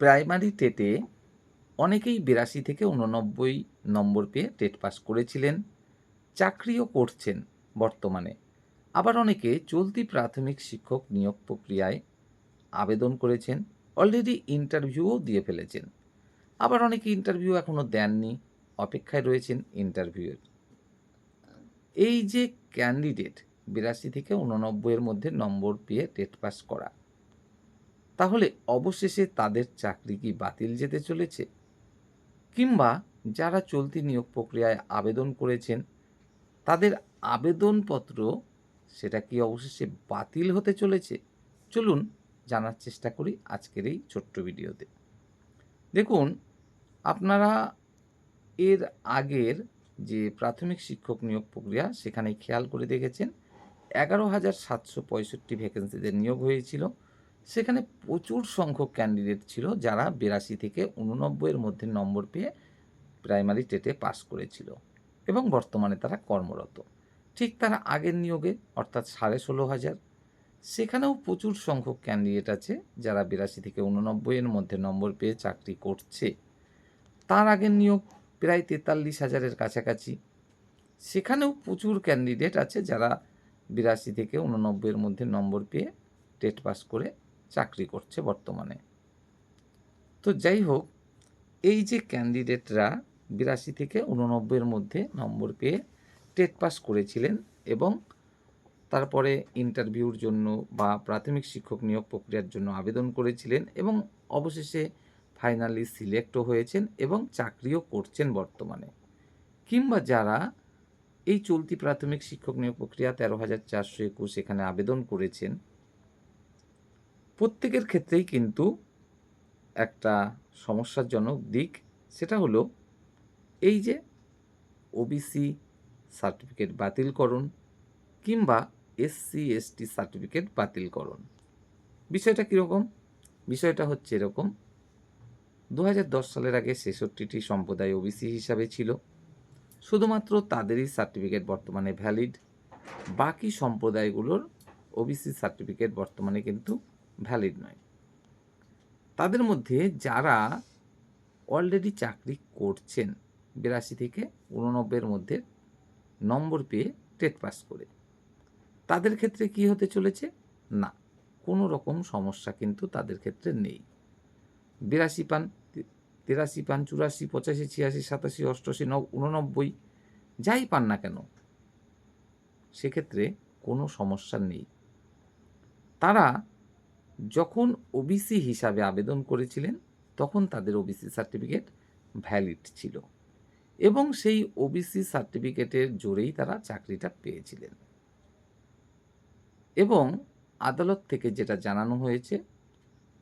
Primary টেটে অনেকেই ৮২ থেকে ৮৯ নম্বর পেয়ে টেট পাস করেছিলেন, চাকরিও করছেন বর্তমানে। আবার অনেকে চলতি প্রাথমিক শিক্ষক নিয়োগ প্রক্রিয়ায় আবেদন করেছেন, অলরেডি ইন্টারভিউও দিয়ে ফেলেছেন। আবার অনেকে ইন্টারভিউ এখনও দেননি, অপেক্ষায় রয়েছেন ইন্টারভিউয়ের। এই যে ক্যান্ডিডেট ৮২ থেকে ৮৯ এর মধ্যে নম্বর পেয়ে টেট পাস করা, তাহলে অবশেষে তাদের চাকরি কি বাতিল যেতে চলেছে? কিংবা যারা চলতি নিয়োগ প্রক্রিয়ায় আবেদন করেছেন, তাদের আবেদনপত্র সেটা কি অবশেষে বাতিল হতে চলেছে? চলুন জানার চেষ্টা করি আজকের এই ছোট্ট ভিডিওতে। দেখুন, আপনারা এর আগের যে প্রাথমিক শিক্ষক নিয়োগ প্রক্রিয়া সেখানে খেয়াল করে দেখেছেন ১১,৭৬৫ ভ্যাকেন্সিতে নিয়োগ হয়েছিল। সেখানে প্রচুর সংখ্যক ক্যান্ডিডেট ছিল যারা ৮২ থেকে ৮৯ এর মধ্যে নম্বর পেয়ে প্রাইমারি টেটে পাস করেছিল এবং বর্তমানে তারা কর্মরত। ঠিক তার আগের নিয়োগে অর্থাৎ ১৬,৫০০ সেখানেও প্রচুর সংখ্যক ক্যান্ডিডেট আছে যারা ৮২ থেকে ৮৯ এর মধ্যে নম্বর পেয়ে চাকরি করছে। তার আগের নিয়োগ প্রায় ৪৩,০০০-এর কাছাকাছি, সেখানেও প্রচুর ক্যান্ডিডেট আছে যারা ৮২ থেকে ৮৯ এর মধ্যে নম্বর পেয়ে টেট পাস করে চাকরি করছে বর্তমানে। তো যাই হোক, এই যে ক্যান্ডিডেটরা ৮২ থেকে ৮৯ এর মধ্যে নম্বর পেয়ে টেট পাস করেছিলেন এবং তারপরে ইন্টারভিউর জন্য বা প্রাথমিক শিক্ষক নিয়োগ প্রক্রিয়ার জন্য আবেদন করেছিলেন এবং অবশেষে ফাইনালি সিলেক্টও হয়েছেন এবং চাকরিও করছেন বর্তমানে। কিংবা যারা এই চলতি প্রাথমিক শিক্ষক নিয়োগ প্রক্রিয়া ১৩,৪২১ এখানে আবেদন করেছেন, প্রত্যেকের ক্ষেত্রেই কিন্তু একটা সমস্যাজনক দিক, সেটা হলো এই যে ওবিসি সার্টিফিকেট বাতিলকরণ কিংবা SC/ST সার্টিফিকেট বাতিলকরণ। বিষয়টা কীরকম? বিষয়টা হচ্ছে এরকম, ২০১০ সালের আগে ৬৬টি সম্প্রদায় ওবিসি হিসাবে ছিল। শুধুমাত্র তাদেরই সার্টিফিকেট বর্তমানে ভ্যালিড, বাকি সম্প্রদায়গুলোর ওবিসি সার্টিফিকেট বর্তমানে কিন্তু ভ্যালিড নয়। তাদের মধ্যে যারা অলরেডি চাকরি করছেন ৮২ থেকে ৮৯ এর মধ্যে নম্বর পেয়ে টেট পাস করে, তাদের ক্ষেত্রে কি হতে চলেছে? না, কোনো রকম সমস্যা কিন্তু তাদের ক্ষেত্রে নেই। ৮২ পান, ৮৩ পান, ৮৪, ৮৫, ৮৬, ৮৭, ৮৮, ৮৯ যাই পান না কেন, সেক্ষেত্রে কোনো সমস্যা নেই। তারা যখন ওবিসি হিসাবে আবেদন করেছিলেন তখন তাদের ওবিসি সার্টিফিকেট ভ্যালিড ছিল এবং সেই ওবিসি সার্টিফিকেটের জোরেই তারা চাকরিটা পেয়েছিলেন। এবং আদালত থেকে যেটা জানানো হয়েছে,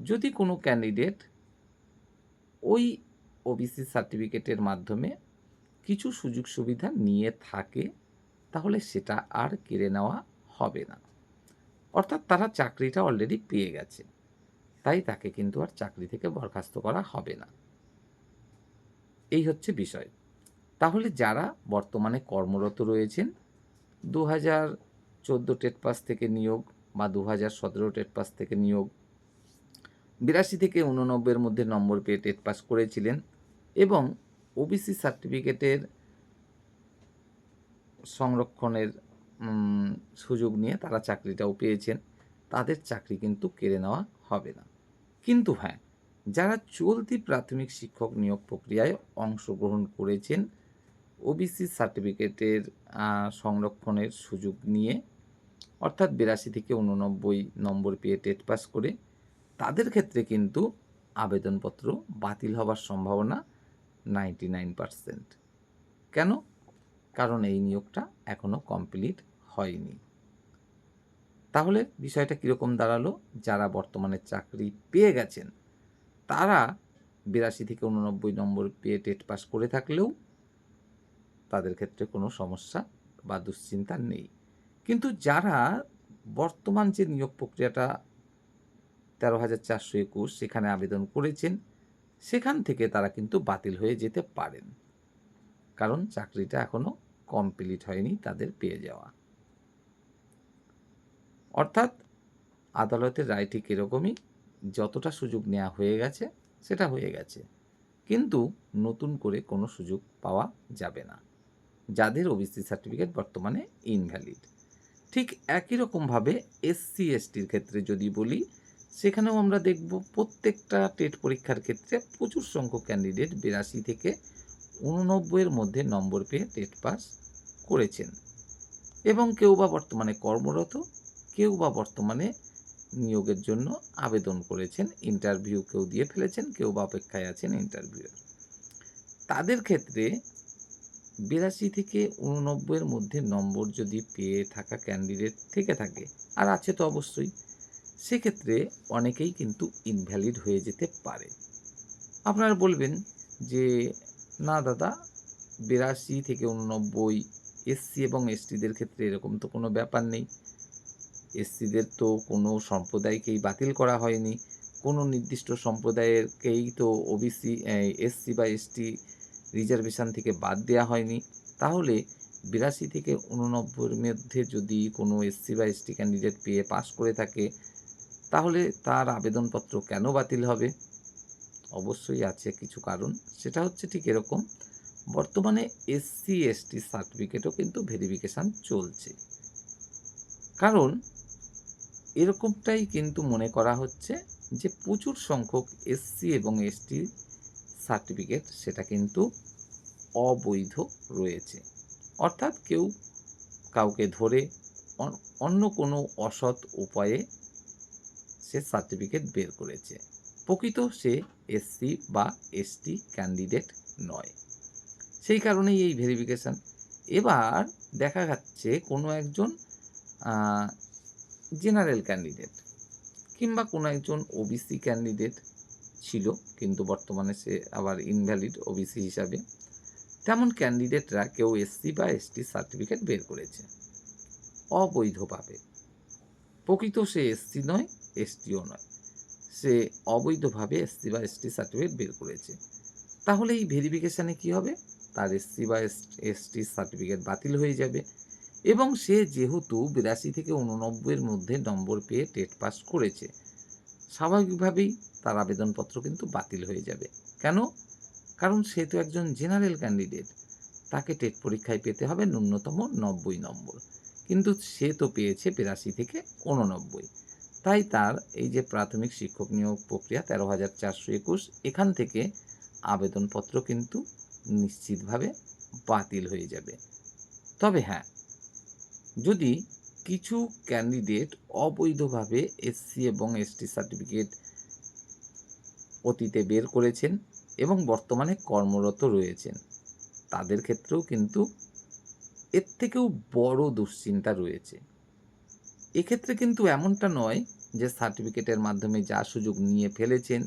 যদি কোনো ক্যান্ডিডেট ওই ওবিসি সার্টিফিকেটের মাধ্যমে কিছু সুযোগ সুবিধা নিয়ে থাকে, তাহলে সেটা আর কেড়ে নেওয়া হবে না। অর্থাৎ তারা চাকরিটা অলরেডি পেয়ে গেছে, তাই তাকে কিন্তু আর চাকরি থেকে বরখাস্ত করা হবে না। এই হচ্ছে বিষয়। তাহলে যারা বর্তমানে কর্মরত রয়েছেন, ২০১৪ টেট পাস থেকে নিয়োগ বা ২০১৭ টেট পাস থেকে নিয়োগ, ৮২ থেকে ৮৯ এর মধ্যে নম্বর পেয়ে টেট পাস করেছিলেন এবং ওবিসি সার্টিফিকেটের সংরক্ষণের সুযোগ নিয়ে তারা চাকরিটাও পেয়েছেন, তাদের চাকরি কিন্তু কেড়ে নেওয়া হবে না। কিন্তু হ্যাঁ, যারা চলতি প্রাথমিক শিক্ষক নিয়োগ প্রক্রিয়ায় অংশগ্রহণ করেছেন ওবিসি সার্টিফিকেটের সংরক্ষণের সুযোগ নিয়ে, অর্থাৎ ৮২ থেকে ৮৯ নম্বর পেয়ে টেট পাস করে, তাদের ক্ষেত্রে কিন্তু আবেদনপত্র বাতিল হবার সম্ভাবনা 99%। কেন? কারণ এই নিয়োগটা এখনও কমপ্লিট হয়নি। তাহলে বিষয়টা কীরকম দাঁড়ালো? যারা বর্তমানে চাকরি পেয়ে গেছেন তারা ৮২ থেকে ৮৯ নম্বর পেয়ে টেট পাস করে থাকলেও তাদের ক্ষেত্রে কোনো সমস্যা বা দুশ্চিন্তা নেই। কিন্তু যারা বর্তমান যে নিয়োগ প্রক্রিয়াটা ১৩,৪২১ সেখানে আবেদন করেছেন, সেখান থেকে তারা কিন্তু বাতিল হয়ে যেতে পারেন, কারণ চাকরিটা এখনও কমপ্লিট হয়নি তাদের পেয়ে যাওয়া। অর্থাৎ আদালতের রায় ঠিক এরকমই, যতটা সুযোগ নেওয়া হয়ে গেছে সেটা হয়ে গেছে, কিন্তু নতুন করে কোনো সুযোগ পাওয়া যাবে না যাদের ওবিসি সার্টিফিকেট বর্তমানে ইনভ্যালিড। ঠিক একই রকমভাবে এসসি এসটির ক্ষেত্রে যদি বলি, সেখানেও আমরা দেখব প্রত্যেকটা টেট পরীক্ষার ক্ষেত্রে প্রচুর সংখ্যক ক্যান্ডিডেট 82 থেকে 89 এর মধ্যে নম্বর পেয়ে টেট পাস করেছেন, এবং কেউ বা বর্তমানে কর্মরত, কেউ বা বর্তমানে নিয়োগের জন্য আবেদন করেছেন, ইন্টারভিউ কেউ দিয়ে ফেলেছেন, কেউ বা অপেক্ষায় আছেন ইন্টারভিউ। তাদের ক্ষেত্রে 82 থেকে 89 এর মধ্যে নম্বর যদি পেয়ে থাকা ক্যান্ডিডেট থেকে থাকে, আর আছে তো অবশ্যই, সেক্ষেত্রে অনেকেই কিন্তু ইনভ্যালিড হয়ে যেতে পারে। আপনারা বলবেন যে, না দাদা, 82 থেকে 89 এসসি এবং এসটিদের ক্ষেত্রে এরকম তো কোনো ব্যাপার নেই। এসসিদের তো কোনো সম্প্রদায়কেই বাতিল করা হয়নি। কোনো নির্দিষ্ট সম্প্রদায়েরকেই তো ওবিসি এসসি বা এসটি রিজার্ভেশন থেকে বাদ দেয়া হয়নি। তাহলে 82 থেকে 89 এর মধ্যে যদি কোনো এসসি বা এসটি ক্যান্ডিডেট পেয়ে পাস করে থাকে, তাহলে তার আবেদনপত্র কেন বাতিল হবে? অবশ্যই আছে কিছু কারণ। সেটা হচ্ছে ঠিক এরকম, বর্তমানে এসসি এসটি সার্টিফিকেটও কিন্তু ভেরিফিকেশন চলছে। কারণ এরকমটাই কিন্তু মনে করা হচ্ছে যে প্রচুর সংখ্যক এসসি এবং এসটি সার্টিফিকেট সেটা কিন্তু অবৈধ রয়েছে। অর্থাৎ কেউ কাউকে ধরে অন্য কোনো অসৎ উপায়ে সে সার্টিফিকেট বের করেছে। প্রকৃত সে এসসি বা এসটি ক্যান্ডিডেট নয়। সেই কারণেই এই ভেরিফিকেশান। এবার দেখা যাচ্ছে কোনো একজন জেনারেল ক্যান্ডিডেট কিংবা কোনো একজন ওবিসি ক্যান্ডিডেট ছিল, কিন্তু বর্তমানে সে আবার ইনভ্যালিড ওবিসি হিসাবে। তেমন ক্যান্ডিডেটরা কেউ এসসি বা এসটি সার্টিফিকেট বের করেছে অবৈধভাবে। প্রকৃত সে এসসি নয়, এসটিও নয়, সে অবৈধভাবে এসসি বা এসটি সার্টিফিকেট বের করেছে। তাহলে এই ভেরিফিকেশানে কী হবে? তার এসসি বা এসটি সার্টিফিকেট বাতিল হয়ে যাবে, এবং সে যেহেতু 82 থেকে 89 এর মধ্যে নম্বর পেয়ে টেট পাস করেছে, স্বাভাবিকভাবেই তার আবেদনপত্র কিন্তু বাতিল হয়ে যাবে। কেন? কারণ সে তো একজন জেনারেল ক্যান্ডিডেট, তাকে টেট পরীক্ষায় পেতে হবে ন্যূনতম 90 নম্বর, কিন্তু সে তো পেয়েছে 82 থেকে 89। তাই তার এই যে প্রাথমিক শিক্ষক নিয়োগ প্রক্রিয়া 13,421, এখান থেকে আবেদনপত্র কিন্তু নিশ্চিতভাবে বাতিল হয়ে যাবে। তবে হ্যাঁ, যদি কিছু ক্যান্ডিডেট অবৈধভাবে এসসি এবং এসটি সার্টিফিকেট অতীতে বের করেছেন এবং বর্তমানে কর্মরত রয়েছেন, তাদের ক্ষেত্রেও কিন্তু এর থেকেও বড় দুশ্চিন্তা রয়েছে। এক্ষেত্রে কিন্তু এমনটা নয় যে সার্টিফিকেটের মাধ্যমে যা সুযোগ নিয়ে ফেলেছেন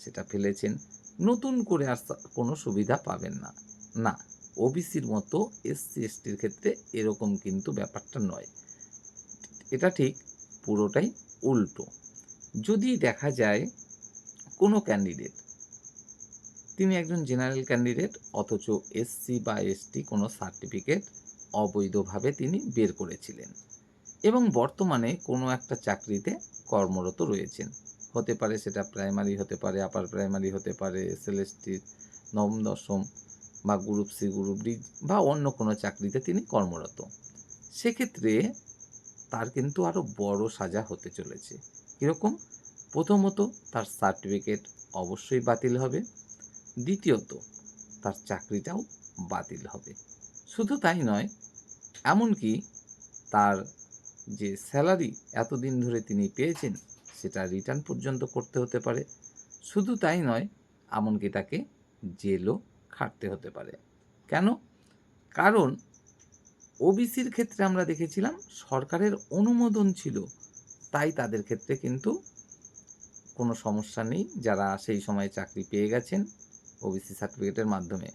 সেটা ফেলেছেন, নতুন করে আর কোনো সুবিধা পাবেন না। না, ওবিসির মতো এসসি এসটির ক্ষেত্রে এরকম কিন্তু ব্যাপারটা নয়। এটা ঠিক পুরোটাই উল্টো। যদি দেখা যায় কোনো ক্যান্ডিডেট, তিনি একজন জেনারেল ক্যান্ডিডেট, অথচ এসসি বা এসটি কোনো সার্টিফিকেট অবৈধভাবে তিনি বের করেছিলেন এবং বর্তমানে কোনো একটা চাকরিতে কর্মরত রয়েছেন। হতে পারে সেটা প্রাইমারি, হতে পারে আপার প্রাইমারি, হতে পারে এসএলএসটির নবম দশম বা গ্রুপ সি, গ্রুপ ডি বা অন্য কোনো চাকরিতে তিনি কর্মরত। সেক্ষেত্রে তার কিন্তু আরও বড় সাজা হতে চলেছে। কীরকম? প্রথমত, তার সার্টিফিকেট অবশ্যই বাতিল হবে। দ্বিতীয়ত, তার চাকরিটাও বাতিল হবে। শুধু তাই নয়, এমনকি তার যে স্যালারি এতদিন ধরে তিনি পেয়েছেন সেটা রিটার্ন পর্যন্ত করতে হতে পারে। শুধু তাই নয়, এমনকি তাকে জেলও খাটতে হতে পারে। কেন? কারণ ওবিসির ক্ষেত্রে আমরা দেখেছিলাম সরকারের অনুমোদন ছিল, তাই তাদের ক্ষেত্রে কিন্তু কোনো সমস্যা নেই, যারা সেই সময়ে চাকরি পেয়ে গেছেন ওবিসি সার্টিফিকেটের মাধ্যমে।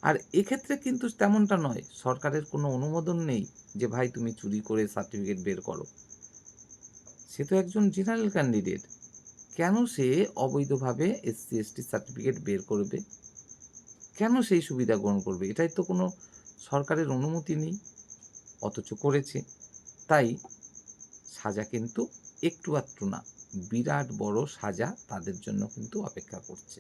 আর এক্ষেত্রে কিন্তু তেমনটা নয়, সরকারের কোনো অনুমোদন নেই যে ভাই তুমি চুরি করে সার্টিফিকেট বের করো। সে তো একজন জেনারেল ক্যান্ডিডেট, কেন সে অবৈধভাবে এসসি এসটি সার্টিফিকেট বের করবে? কেন সেই সুবিধা গ্রহণ করবে? এটাই তো কোনো সরকারের অনুমতি নেই, অথচ করেছে। তাই সাজা কিন্তু একটু আধটু না, বিরাট বড় সাজা তাদের জন্য কিন্তু অপেক্ষা করছে।